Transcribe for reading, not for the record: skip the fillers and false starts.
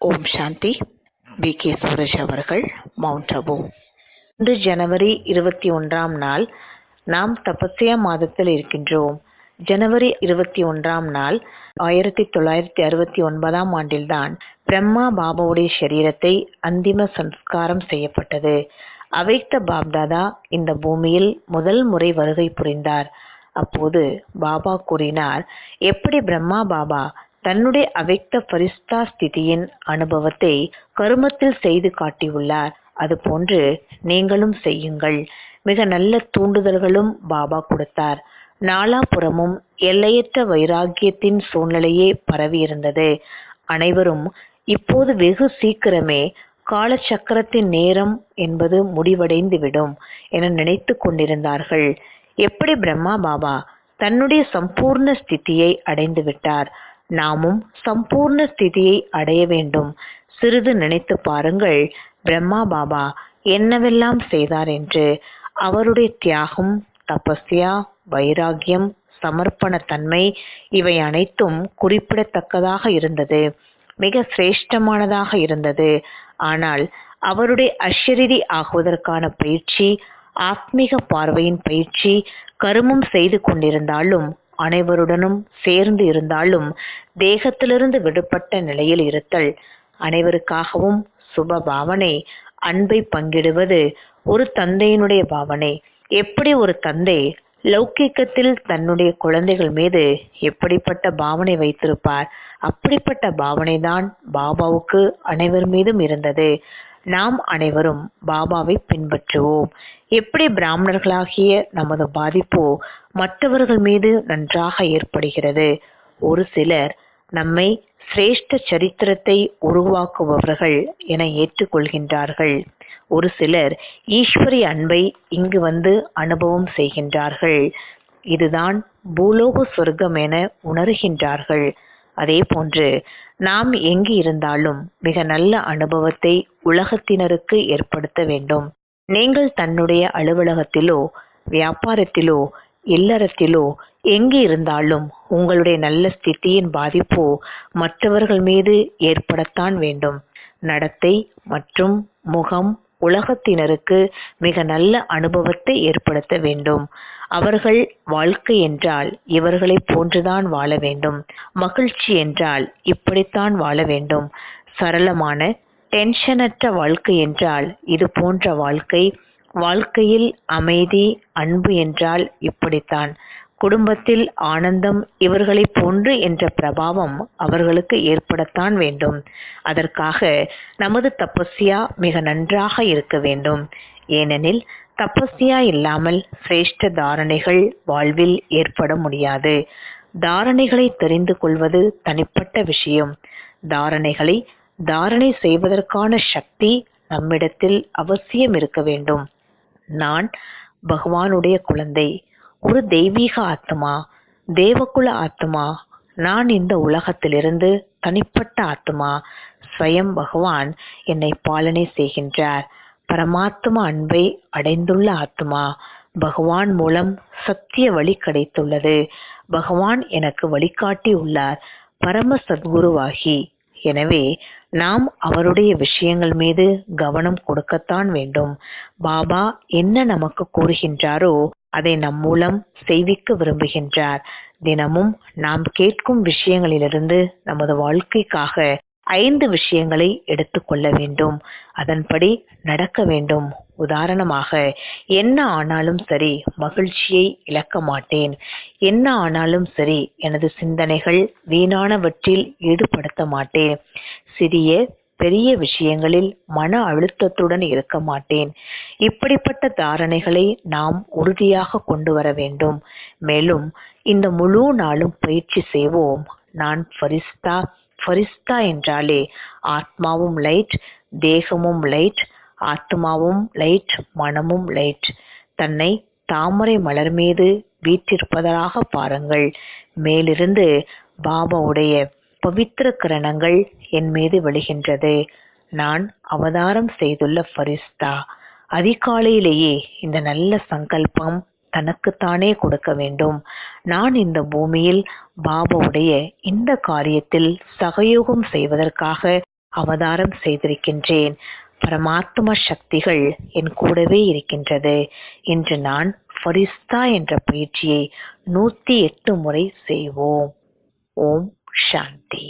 ஓம் சாந்தி. B.K. Suraj அவர்கள், mount Abu. இன்று ஜனவரி 21 நாள். நாம் தபஸ்யா மாதத்தில் இருக்கின்றோம். ஜனவரி 21 நாள் 1969 ஆண்டில்தான் பிரம்மா பாபாவுடைய சரீரத்தை அந்திம சம்ஸ்காரம் செய்யப்பட்டது. அவைக்த பாப்தாதா இந்த பூமியில் முதல் முறை வருகை புரிந்தார். அப்போது பாபா கூறினார், எப்படி பிரம்மா பாபா தன்னுடைய அவைக்த பரிஸ்தா ஸ்திதியின் அனுபவத்தை கருமத்தில் செய்து காட்டியுள்ளார், அதுபோன்று நீங்களும் செய்யுங்கள். மிக நல்ல தூண்டுதல்களும் பாபா கொடுத்தார். நாலாபுறமும் எல்லையற்ற வைராகியத்தின் சூழ்நிலையே பரவியிருந்தது. அனைவரும் இப்போது வெகு சீக்கிரமே காலச்சக்கரத்தின் நேரம் என்பது முடிவடைந்துவிடும் என நினைத்து கொண்டிருந்தார்கள். எப்படி பிரம்மா பாபா தன்னுடைய சம்பூர்ண ஸ்திதியை அடைந்து விட்டார், நாமும் சம்பூர்ண ஸ்திதியை அடைய வேண்டும். சிறிது நினைத்து பாருங்கள், பிரம்மா பாபா என்னவெல்லாம் செய்தார் என்று. அவருடைய தியாகம், தபஸ்யா, வைராகியம், சமர்ப்பண தன்மை இவை அனைத்தும் குறிப்பிடத்தக்கதாக இருந்தது, மிக சிரேஷ்டமானதாக இருந்தது. ஆனால் அவருடைய அஷரீரி ஆகுவதற்கான பயிற்சி, ஆத்மீக பார்வையின் பயிற்சி, கருமம் செய்து கொண்டிருந்தாலும் அனைவருடனும் சேர்ந்து இருந்தாலும் தேகத்திலிருந்து விடுபட்ட நிலையில் இருத்தல், அனைவருக்காகவும் சுப பாவனை, அன்பை பங்கிடுவது ஒரு தந்தையினுடைய பாவனை. எப்படி ஒரு தந்தை லௌகிக்கத்தில் தன்னுடைய குழந்தைகள் மீது எப்படிப்பட்ட பாவனை வைத்திருப்பார், அப்படிப்பட்ட பாவனை தான் பாபாவுக்கு அனைவர் மீதும் இருந்தது. நாம் அனைவரும் பாபாவை பின்பற்றுவோம். எப்படி பிராமணர்களாகிய நமது பாதிப்போ மற்றவர்கள் மீது நன்றாக ஏற்படுகிறது. ஒரு சிலர் நம்மை சிரேஷ்ட சரித்திரத்தை உருவாக்குபவர்கள் என ஏற்றுக்கொள்கின்றார்கள். ஒரு சிலர் ஈஸ்வரி அன்பை இங்கு வந்து அனுபவம் செய்கின்றார்கள். இதுதான் பூலோக சொர்க்கம் என உணர்கின்றார்கள். அதே போன்று நாம் எங்கு இருந்தாலும் மிக நல்ல அனுபவத்தை உலகத்தினருக்கு ஏற்படுத்த வேண்டும். நீங்கள் தன்னுடைய அலுவலகத்திலோ, வியாபாரத்திலோ, இல்லறத்திலோ எங்கு இருந்தாலும் உங்களுடைய நல்ல ஸ்திதியின் பாதிப்போ மற்றவர்கள் மீது ஏற்படத்தான் வேண்டும். நடத்தை மற்றும் முகம் உலகத்தினருக்கு மிக நல்ல அனுபவத்தை ஏற்படுத்த வேண்டும். அவர்கள் வாழ்க்கை என்றால் இவர்களை போன்றுதான் வாழ வேண்டும், மகிழ்ச்சி என்றால் இப்படித்தான் வாழ வேண்டும், சரளமான டென்ஷனற்ற வாழ்க்கை என்றால் இது போன்ற வாழ்க்கை, வாழ்க்கையில் அமைதி, அன்பு என்றால் இப்படித்தான், குடும்பத்தில் ஆனந்தம் இவர்களை போன்று என்ற பிரபாவம் அவர்களுக்கு ஏற்படத்தான் வேண்டும். அதற்காக நமது தபஸ்யா மிக நன்றாக இருக்க வேண்டும். ஏனெனில் தபஸ்யா இல்லாமல் சிரேஷ்ட தாரணைகள் வாழ்வில் ஏற்பட முடியாது. தாரணைகளை தெரிந்து கொள்வது தனிப்பட்ட விஷயம். தாரணைகளை தாரணை செய்வதற்கான சக்தி நம்மிடத்தில் அவசியம் இருக்க வேண்டும். நான் பகவானுடைய குழந்தை, ஒரு தெய்வீக ஆத்மா, தேவகுல ஆத்மா. நான் இந்த உலகத்திலிருந்து தனிப்பட்ட ஆத்மா. ஸ்வயம் பகவான் என்னை பாலனை செய்கின்றார். பரமாத்மா அன்பை அடைந்துள்ள ஆத்மா. பகவான் மூலம் சத்திய வழி கிடைத்துள்ளது. பகவான் எனக்கு வழிகாட்டி உள்ளார், பரம சத்குருவாகி. எனவே நாம் அவருடைய விஷயங்கள் மீது கவனம் கொடுக்கத்தான் வேண்டும். பாபா என்ன நமக்கு கூறுகின்றாரோ அதை நம் மூலம் செய்விக்க விரும்புகின்றார். தினமும் நாம் கேட்கும் விஷயங்களிலிருந்து நமது வாழ்க்கைக்காக 5 விஷயங்களை எடுத்துக்கொள்ள வேண்டும். அதன்படி நடக்க வேண்டும். உதாரணமாக, என்ன ஆனாலும் சரி மகிழ்ச்சியை இழக்க மாட்டேன், என்ன ஆனாலும் சரி எனது சிந்தனைகள் வீணானவற்றில் ஈடுபடுத்த மாட்டேன், சிறிய பெரிய விஷயங்களில் மன அழுத்தத்துடன் இருக்க மாட்டேன். இப்படிப்பட்ட தாரணைகளை நாம் உறுதியாக கொண்டு வர வேண்டும். மேலும் இந்த முழு நாளும் பயிற்சி செய்வோம். நான் ஃபரிஸ்தா. ஃபரிஸ்தா என்றாலே ஆத்மாவும் லைட், தேகமும் லைட், ஆத்மாவும் லைட், மனமும் லைட். தன்னை தாமரை மலர் மீது வீற்றிருப்பதாக பாருங்கள். மேலிருந்து பாபாவுடைய பவித்திர கிரணங்கள் என் மீது விழுகின்றது. நான் அவதாரம் செய்துள்ள ஃபரிஸ்தா. அதிகாலையிலேயே இந்த நல்ல சங்கல்பம் தனக்குத்தானே கொடுக்க வேண்டும். நான் இந்த பூமியில் பாபாவுடைய இந்த காரியத்தில் சகயோகம் செய்வதற்காக அவதாரம் செய்திருக்கின்றேன். பரமாத்ம சக்திகள் என் கூடவே இருக்கின்றது. இன்று நான் ஃபரிஸ்தா என்ற பயிற்சியை 108 முறை செய்வோம். ஓம் சாந்தி.